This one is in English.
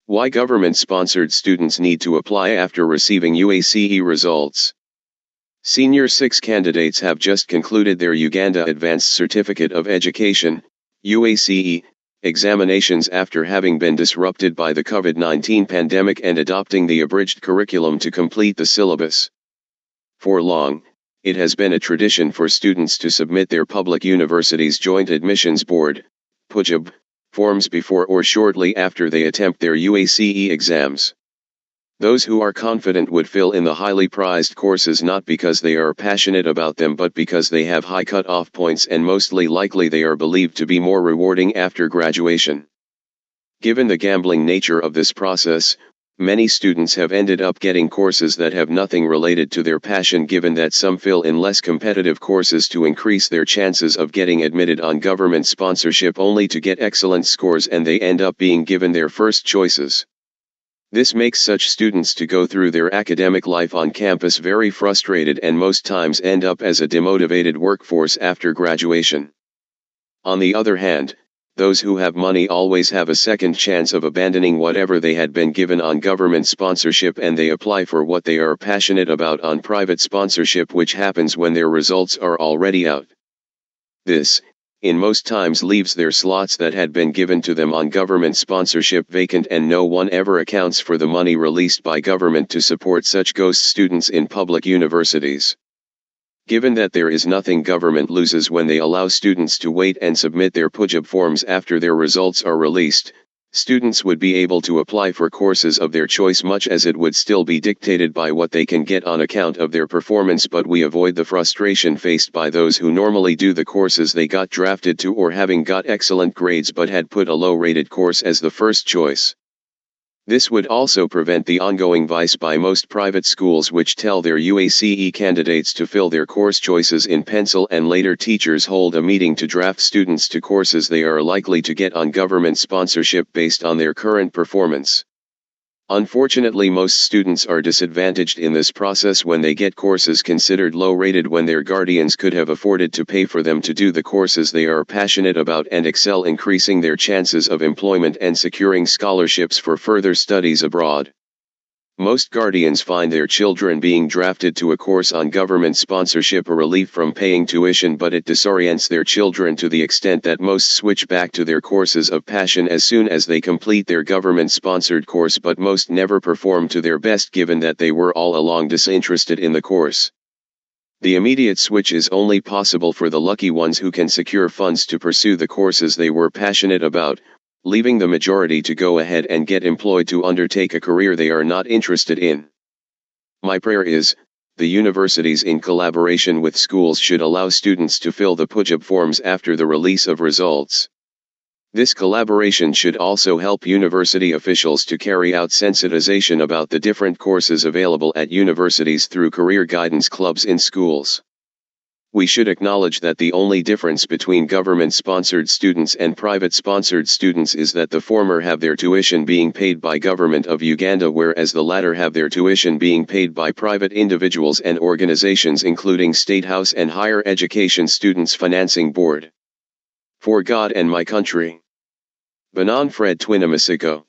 Why government-sponsored students need to apply after receiving UACE results. Senior 6 candidates have just concluded their Uganda Advanced Certificate of Education, UACE, examinations after having been disrupted by the COVID-19 pandemic and adopting the abridged curriculum to complete the syllabus. For long, it has been a tradition for students to submit their public university's Joint Admissions Board, PUJB, forms before or shortly after they attempt their UACE exams. Those who are confident would fill in the highly prized courses not because they are passionate about them but because they have high cut-off points and mostly likely they are believed to be more rewarding after graduation. Given the gambling nature of this process, many students have ended up getting courses that have nothing related to their passion, given that some fill in less competitive courses to increase their chances of getting admitted on government sponsorship only to get excellent scores, and they end up being given their first choices. This makes such students to go through their academic life on campus very frustrated and most times end up as a demotivated workforce after graduation. On the other hand, those who have money always have a second chance of abandoning whatever they had been given on government sponsorship and they apply for what they are passionate about on private sponsorship, which happens when their results are already out. This, in most times, leaves their slots that had been given to them on government sponsorship vacant, and no one ever accounts for the money released by government to support such ghost students in public universities. Given that there is nothing government loses when they allow students to wait and submit their PUJB forms after their results are released, students would be able to apply for courses of their choice much as it would still be dictated by what they can get on account of their performance, but we avoid the frustration faced by those who normally do the courses they got drafted to, or having got excellent grades but had put a low-rated course as the first choice. This would also prevent the ongoing vice by most private schools which tell their UACE candidates to fill their course choices in pencil, and later teachers hold a meeting to draft students to courses they are likely to get on government sponsorship based on their current performance. Unfortunately, most students are disadvantaged in this process when they get courses considered low-rated when their guardians could have afforded to pay for them to do the courses they are passionate about and excel, increasing their chances of employment and securing scholarships for further studies abroad. Most guardians find their children being drafted to a course on government sponsorship a relief from paying tuition, but it disorients their children to the extent that most switch back to their courses of passion as soon as they complete their government-sponsored course, but most never perform to their best given that they were all along disinterested in the course. The immediate switch is only possible for the lucky ones who can secure funds to pursue the courses they were passionate about, leaving the majority to go ahead and get employed to undertake a career they are not interested in. My prayer is, the universities in collaboration with schools should allow students to fill the PUJB forms after the release of results. This collaboration should also help university officials to carry out sensitization about the different courses available at universities through career guidance clubs in schools. We should acknowledge that the only difference between government-sponsored students and private-sponsored students is that the former have their tuition being paid by Government of Uganda, whereas the latter have their tuition being paid by private individuals and organizations including State House and Higher Education Students Financing Board. For God and my country. Benon Fred TWINAMASIKO.